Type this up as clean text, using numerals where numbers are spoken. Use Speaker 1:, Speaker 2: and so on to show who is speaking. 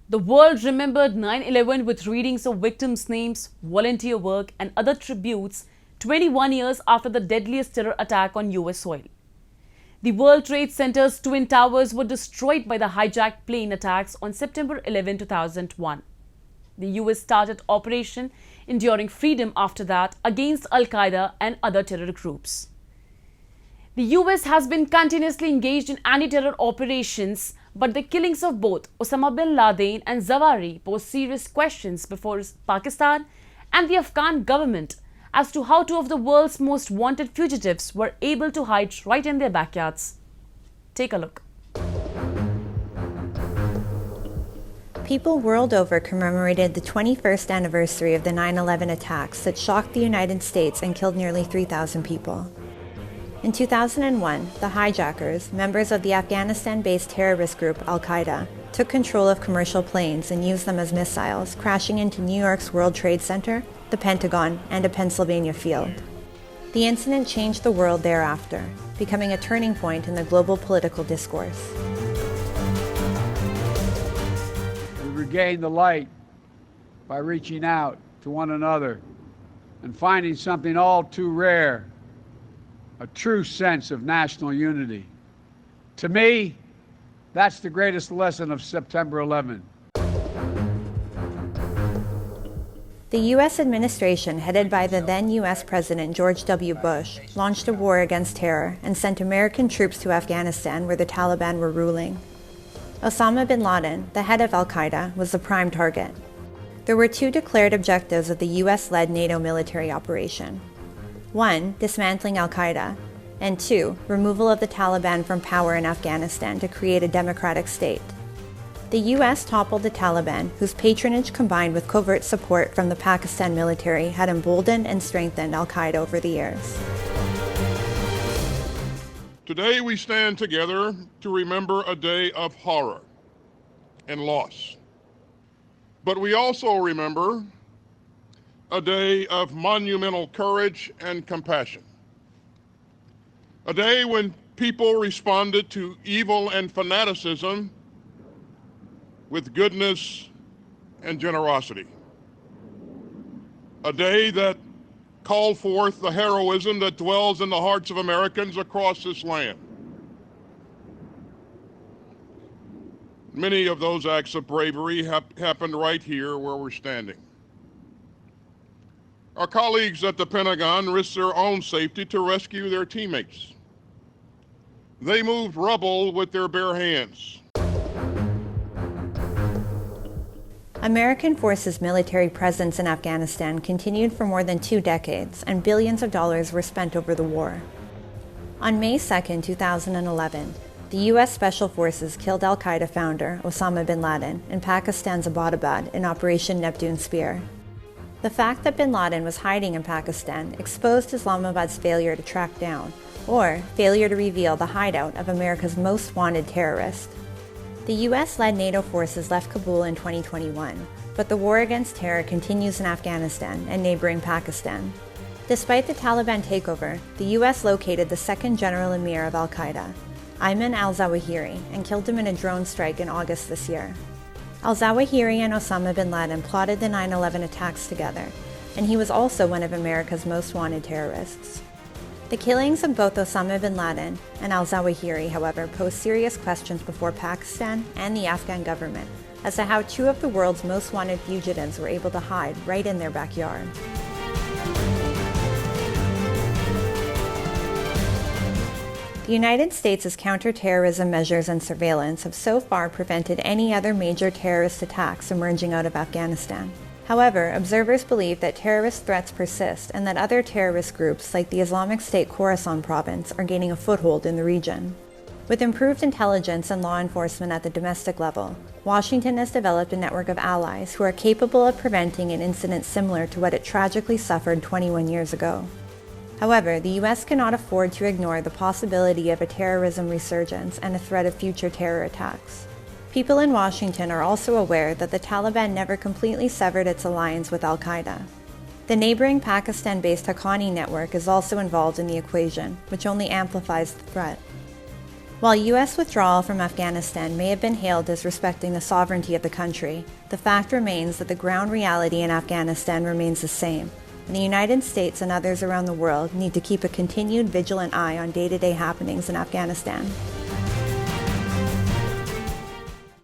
Speaker 1: The world remembered 9/11 with readings of victims' names, volunteer work, and other tributes 21 years after the deadliest terror attack on US soil. The World Trade Center's Twin Towers were destroyed by the hijacked plane attacks on September 11, 2001. The US started Operation Enduring Freedom after that against Al-Qaeda and other terror groups. The US has been continuously engaged in anti-terror operations, but the killings of both Osama bin Laden and Zawahiri pose serious questions before Pakistan and the Afghan government as to how two of the world's most wanted fugitives were able to hide right in their backyards. Take a look.
Speaker 2: People world over commemorated the 21st anniversary of the 9/11 attacks that shocked the United States and killed nearly 3,000 people. In 2001, the hijackers, members of the Afghanistan-based terrorist group Al-Qaeda, took control of commercial planes and used them as missiles, crashing into New York's World Trade Center, the Pentagon, and a Pennsylvania field. The incident changed the world thereafter, becoming a turning point in the global political discourse.
Speaker 3: We regained the light by reaching out to one another and finding something all too rare, a true sense of national unity. To me, that's the greatest lesson of September 11.
Speaker 2: The U.S. administration, headed by the then U.S. President George W. Bush, launched a war against terror and sent American troops to Afghanistan, where the Taliban were ruling. Osama bin Laden, the head of Al-Qaeda, was the prime target. There were two declared objectives of the U.S.-led NATO military operation. 1. Dismantling Al-Qaeda, and 2. Removal of the Taliban from power in Afghanistan to create a democratic state. The U.S. toppled the Taliban, whose patronage combined with covert support from the Pakistan military had emboldened and strengthened Al-Qaeda over the years.
Speaker 4: Today we stand together to remember a day of horror and loss. But we also remember a day of monumental courage and compassion. A day when people responded to evil and fanaticism with goodness and generosity. A day that called forth the heroism that dwells in the hearts of Americans across this land. Many of those acts of bravery happened right here where we're standing. Our colleagues at the Pentagon risked their own safety to rescue their teammates. They moved rubble with their bare hands.
Speaker 2: American forces' military presence in Afghanistan continued for more than 2 decades, and billions of dollars were spent over the war. On May 2, 2011, the U.S. Special Forces killed Al-Qaeda founder Osama bin Laden in Pakistan's Abbottabad in Operation Neptune Spear. The fact that bin Laden was hiding in Pakistan exposed Islamabad's failure to track down, or failure to reveal the hideout of America's most wanted terrorist. The U.S.-led NATO forces left Kabul in 2021, but the war against terror continues in Afghanistan and neighboring Pakistan. Despite the Taliban takeover, the U.S. located the second general emir of Al-Qaeda, Ayman al-Zawahiri, and killed him in a drone strike in August this year. Al-Zawahiri and Osama bin Laden plotted the 9/11 attacks together, and he was also one of America's most wanted terrorists. The killings of both Osama bin Laden and al-Zawahiri, however, pose serious questions before Pakistan and the Afghan government as to how two of the world's most wanted fugitives were able to hide right in their backyard. The United States' counterterrorism measures and surveillance have so far prevented any other major terrorist attacks emerging out of Afghanistan. However, observers believe that terrorist threats persist and that other terrorist groups like the Islamic State Khorasan province are gaining a foothold in the region. With improved intelligence and law enforcement at the domestic level, Washington has developed a network of allies who are capable of preventing an incident similar to what it tragically suffered 21 years ago. However, the U.S. cannot afford to ignore the possibility of a terrorism resurgence and a threat of future terror attacks. People in Washington are also aware that the Taliban never completely severed its alliance with Al-Qaeda. The neighboring Pakistan-based Haqqani network is also involved in the equation, which only amplifies the threat. While U.S. withdrawal from Afghanistan may have been hailed as respecting the sovereignty of the country, the fact remains that the ground reality in Afghanistan remains the same, and the United States and others around the world need to keep a continued vigilant eye on day-to-day happenings in Afghanistan.